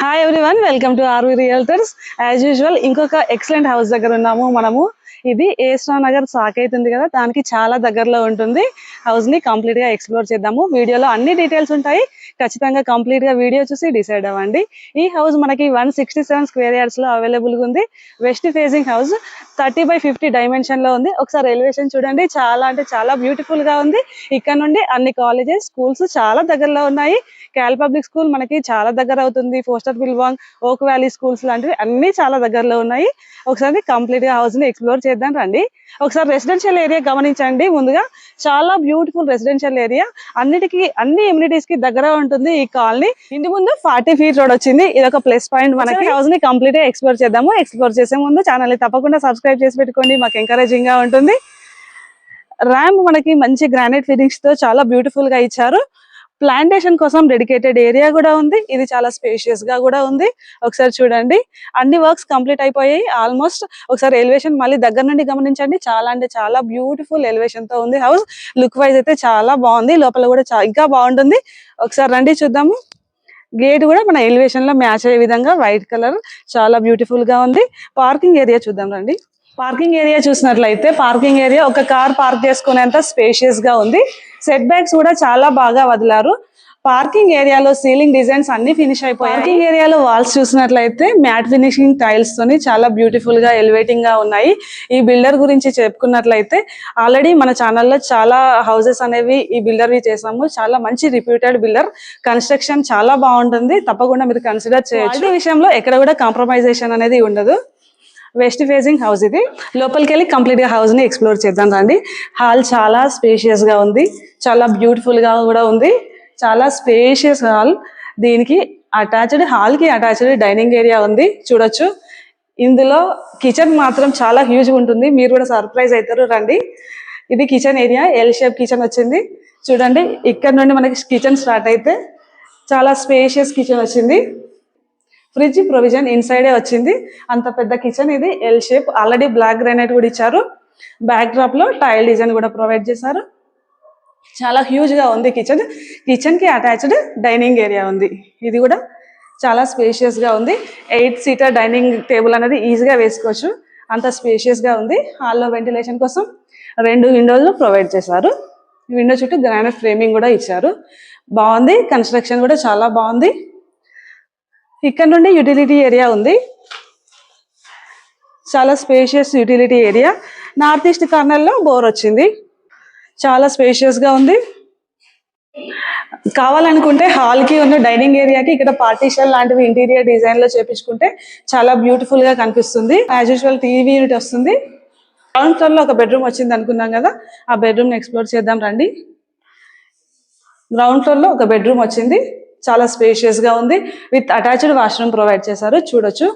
Hi everyone, welcome to RV Realtors. As usual ఇంకొక excellent house దగ్గర ఉన్నాము మనము. ఇది ఏస్రా నగర్ సాకేత్ ఉంది కదా, దానికి చాలా దగ్గరలో ఉంటుంది. హౌస్ ని కంప్లీట్ గా ఎక్స్ప్లోర్ చేద్దాము. వీడియోలో అన్ని డీటెయిల్స్ ఉంటాయి, ఖచ్చితంగా కంప్లీట్ గా వీడియో చూసి డిసైడ్ అవ్వండి. ఈ హౌస్ మనకి 167 స్క్వేర్ యార్డ్స్ లో అవైలబుల్ గా ఉంది. West facing house 30x50 dimension లో ఉంది. ఒకసారి ఎలివేషన్ చూడండి, చాలా అంటే చాలా బ్యూటిఫుల్ గా ఉంది. ఇక్కడ నుండి అన్ని కాలేజెస్, స్కూల్స్ చాలా దగ్గరలో ఉన్నాయి. క్యాల్ పబ్లిక్ స్కూల్ మనకి చాలా దగ్గర అవుతుంది. ఫోస్టర్ బిల్వాంగ్, ఓక్ వ్యాలీ స్కూల్స్ లాంటివి అన్ని చాలా దగ్గరలో ఉన్నాయి. ఒకసారి కంప్లీట్ గా హౌస్ ని ఎక్స్ప్లోర్ చేద్దాం రండి. ఒకసారి రెసిడెన్షియల్ ఏరియా గమనించండి. ముందుగా చాలా బ్యూటిఫుల్ రెసిడెన్షియల్ ఏరియా, అన్ని ఎమ్యూనిటీస్ కి దగ్గర ఉంటుంది ఈ కాలనీ. ఇంటి ముందు 40 ఫీట్ రోడ్ వచ్చింది. ఇది ఒక ప్లస్ పాయింట్. మనకి హౌస్ ని కంప్లీట్ గా ఎక్స్ప్లోర్ చేద్దాము. ఎక్స్ప్లోర్ చేసే ముందు ఛానల్ ని తప్పకుండా సబ్స్క్రైబ్ చేసి పెట్టుకోండి, మాకు ఎంకరేజింగ్ గా ఉంటుంది. ర్యాంప్ మనకి మంచి గ్రానైట్ ఫినిష్ తో చాలా బ్యూటిఫుల్ గా ఇచ్చారు. ప్లాంటేషన్ కోసం డెడికేటెడ్ ఏరియా కూడా ఉంది. ఇది చాలా స్పేషియస్ గా కూడా ఉంది. ఒకసారి చూడండి, అన్ని వర్క్స్ కంప్లీట్ అయిపోయాయి ఆల్మోస్ట్. ఒకసారి ఎలివేషన్ మళ్ళీ దగ్గర నుండి గమనించండి. చాలా అంటే చాలా బ్యూటిఫుల్ ఎలివేషన్ తో ఉంది హౌస్. లుక్ వైజ్ అయితే చాలా బాగుంది. లోపల కూడా ఇంకా బాగుంటుంది. ఒకసారి రండి చూద్దాము. గేట్ కూడా మన ఎలివేషన్ లో మ్యాచ్ అయ్యే విధంగా వైట్ కలర్ చాలా బ్యూటిఫుల్ గా ఉంది. పార్కింగ్ ఏరియా చూద్దాం రండి. పార్కింగ్ ఏరియా చూసినట్లయితే పార్కింగ్ ఏరియా ఒక కార్ పార్క్ చేసుకునేంత స్పేషియస్ గా ఉంది. సెట్ బ్యాక్స్ కూడా చాలా బాగా వదిలారు. పార్కింగ్ ఏరియాలో సీలింగ్ డిజైన్స్ అన్ని ఫినిష్ అయిపోయాయి. పార్కింగ్ ఏరియాలో వాల్స్ చూసినట్లయితే మ్యాట్ ఫినిషింగ్ టైల్స్ తోని చాలా బ్యూటిఫుల్ గా ఎలివేటింగ్ గా ఉన్నాయి. ఈ బిల్డర్ గురించి చెప్పుకున్నట్లయితే ఆల్రెడీ మన ఛానల్లో చాలా హౌసెస్ అనేవి ఈ బిల్డర్ చేసాము. చాలా మంచి రిప్యూటెడ్ బిల్డర్. కన్స్ట్రక్షన్ చాలా బాగుంటుంది, తప్పకుండా మీరు కన్సిడర్ చేయొచ్చు. ఈ విషయంలో ఎక్కడ కూడా కాంప్రమైజేషన్ అనేది ఉండదు. వెస్ట్ ఫేసింగ్ హౌస్ ఇది. లోపలికి వెళ్ళి కంప్లీట్ గా హౌస్ ని ఎక్స్ప్లోర్ చేద్దాం రండి. హాల్ చాలా స్పేషియస్ గా ఉంది, చాలా బ్యూటిఫుల్ గా కూడా ఉంది. చాలా స్పేషియస్ హాల్. దీనికి హాల్ కి అటాచ్డ్ డైనింగ్ ఏరియా ఉంది, చూడొచ్చు. ఇందులో కిచెన్ మాత్రం చాలా హ్యూజ్ ఉంటుంది, మీరు కూడా సర్ప్రైజ్ అవుతారు రండి. ఇది kitchen area, L shape kitchen వచ్చింది. చూడండి, ఇక్కడ నుండి మనకి కిచెన్ స్టార్ట్ అయితే చాలా స్పేషియస్ కిచెన్ వచ్చింది. ఫ్రిడ్జ్ ప్రొవిజన్ ఇన్సైడే వచ్చింది. అంత పెద్ద కిచెన్ ఇది, L shape. Already black granite కూడా ఇచ్చారు. బ్యాక్ డ్రాప్ లో టైల్ డిజైన్ కూడా ప్రొవైడ్ చేశారు. చాలా హ్యూజ్ గా ఉంది కిచెన్. కిచెన్ కి అటాచ్డ్ డైనింగ్ ఏరియా ఉంది. ఇది కూడా చాలా స్పేషియస్ గా ఉంది. 8 సీటర్ డైనింగ్ టేబుల్ అనేది ఈజీగా వేసుకోవచ్చు, అంత స్పేషియస్ గా ఉంది. హాల్లో వెంటిలేషన్ కోసం 2 విండోలు ప్రొవైడ్ చేశారు. విండో చుట్టూ గ్రానైట్ ఫ్రేమింగ్ కూడా ఇచ్చారు. బాగుంది. కన్స్ట్రక్షన్ కూడా చాలా బాగుంది. ఇక్కడ నుండి యూటిలిటీ ఏరియా ఉంది, చాలా spacious utility area. North east corner లో బోర్ వచ్చింది, చాలా స్పేషియస్ గా ఉంది. కావాలనుకుంటే హాల్ కి ఉన్న డైనింగ్ ఏరియాకి ఇక్కడ పార్టీషన్ లాంటివి ఇంటీరియర్ డిజైన్ లో చేపించుకుంటే చాలా బ్యూటిఫుల్ గా కనిపిస్తుంది. యాజ్ యూజువల్ టీవీ యూనిట్ వస్తుంది. గ్రౌండ్ ఫ్లోర్ లో ఒక బెడ్రూమ్ వచ్చింది అనుకున్నాం కదా, ఆ బెడ్రూమ్ ఎక్స్ప్లోర్ చేద్దాం రండి. గ్రౌండ్ ఫ్లోర్ లో ఒక బెడ్రూమ్ వచ్చింది, చాలా స్పేషియస్ గా ఉంది. విత్ అటాచ్డ్ వాష్రూమ్ ప్రొవైడ్ చేశారు, చూడొచ్చు.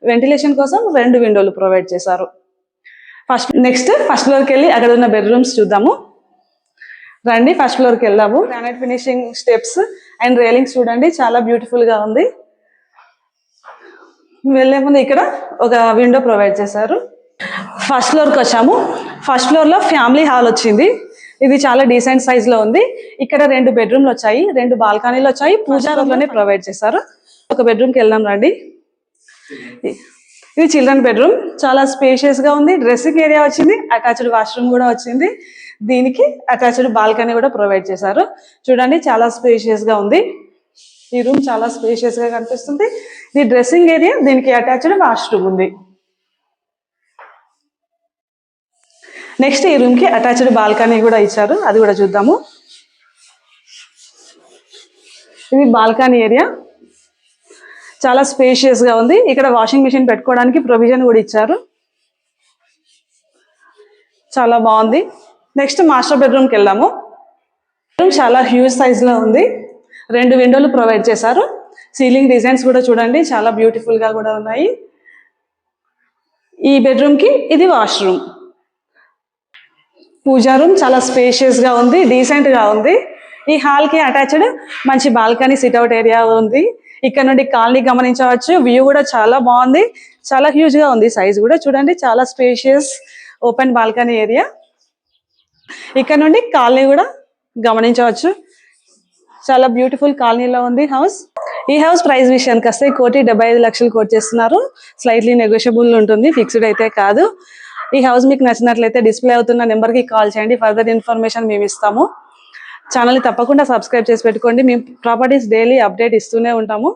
వెంటిలేషన్ కోసం 2 విండోలు ప్రొవైడ్ చేశారు. నెక్స్ట్ ఫస్ట్ ఫ్లోర్కి వెళ్ళి అక్కడ ఉన్న బెడ్రూమ్స్ చూద్దాము రండి. ఫస్ట్ ఫ్లోర్కి వెళ్దాము. Granite finishing steps and railings చూడండి, చాలా బ్యూటిఫుల్ గా ఉంది. వెళ్లే ముందు ఇక్కడ ఒక విండో ప్రొవైడ్ చేశారు. ఫస్ట్ ఫ్లోర్కి వచ్చాము. ఫస్ట్ ఫ్లోర్ లో ఫ్యామిలీ హాల్ వచ్చింది. ఇది చాలా డీసెంట్ సైజ్ లో ఉంది. ఇక్కడ 2 బెడ్రూమ్లు వచ్చాయి, 2 బాల్కనీలు వచ్చాయి. పూజా రూమ్ లోనే ప్రొవైడ్ చేశారు. ఒక బెడ్రూమ్కి వెళ్దాం రండి. ఇది చిల్డ్రన్ బెడ్రూమ్, చాలా స్పేషియస్ గా ఉంది. డ్రెస్సింగ్ ఏరియా వచ్చింది, అటాచ్డ్ వాష్రూమ్ కూడా వచ్చింది. దీనికి అటాచ్డ్ బాల్కనీ కూడా ప్రొవైడ్ చేశారు. చూడండి, చాలా స్పేషియస్ గా ఉంది. ఈ రూమ్ చాలా స్పేషియస్ గా కనిపిస్తుంది. ఇది డ్రెస్సింగ్ ఏరియా, దీనికి అటాచ్డ్ వాష్రూమ్ ఉంది. నెక్స్ట్ ఈ రూమ్ కి అటాచ్డ్ బాల్కనీ కూడా ఇచ్చారు, అది కూడా చూద్దాము. ఇది బాల్కనీ ఏరియా, చాలా స్పేషియస్ గా ఉంది. ఇక్కడ వాషింగ్ మిషన్ పెట్టుకోవడానికి ప్రొవిజన్ కూడా ఇచ్చారు, చాలా బాగుంది. నెక్స్ట్ మాస్టర్ బెడ్రూమ్కి వెళ్దాము. బెడ్రూమ్ చాలా హ్యూజ్ సైజ్ లో ఉంది. 2 విండోలు ప్రొవైడ్ చేశారు. సీలింగ్ డిజైన్స్ కూడా చూడండి, చాలా బ్యూటిఫుల్ గా కూడా ఉన్నాయి. ఈ బెడ్రూమ్ కి ఇది వాష్రూమ్. పూజా రూమ్ చాలా స్పేషియస్ గా ఉంది, డీసెంట్ గా ఉంది. ఈ హాల్ కి అటాచ్డ్ మంచి బాల్కనీ సిట్అవుట్ ఏరియా ఉంది. ఇక్కడ నుండి కాలనీ గమనించవచ్చు. వ్యూ కూడా చాలా బాగుంది, చాలా హ్యూజ్ గా ఉంది. సైజ్ కూడా చూడండి, చాలా స్పేషియస్ ఓపెన్ బాల్కనీ ఏరియా. ఇక్కడ నుండి కాలనీ కూడా గమనించవచ్చు, చాలా బ్యూటిఫుల్ కాలనీలో ఉంది హౌస్. ఈ హౌస్ ప్రైస్ విషయానికి వస్తే 1,75,00,000 కోట్ చేస్తున్నారు. స్లైట్లీ నెగోషియబుల్ ఉంటుంది, ఫిక్స్డ్ అయితే కాదు. ఈ హౌస్ మీకు నచ్చినట్లయితే డిస్ప్లే అవుతున్న నెంబర్కి కాల్ చేయండి, ఫర్దర్ ఇన్ఫర్మేషన్ మేము ఇస్తాము. ఛానల్ని తప్పకుండా సబ్స్క్రైబ్ చేసి పెట్టుకోండి, మేము ప్రాపర్టీస్ డైలీ అప్డేట్ ఇస్తూనే ఉంటాము.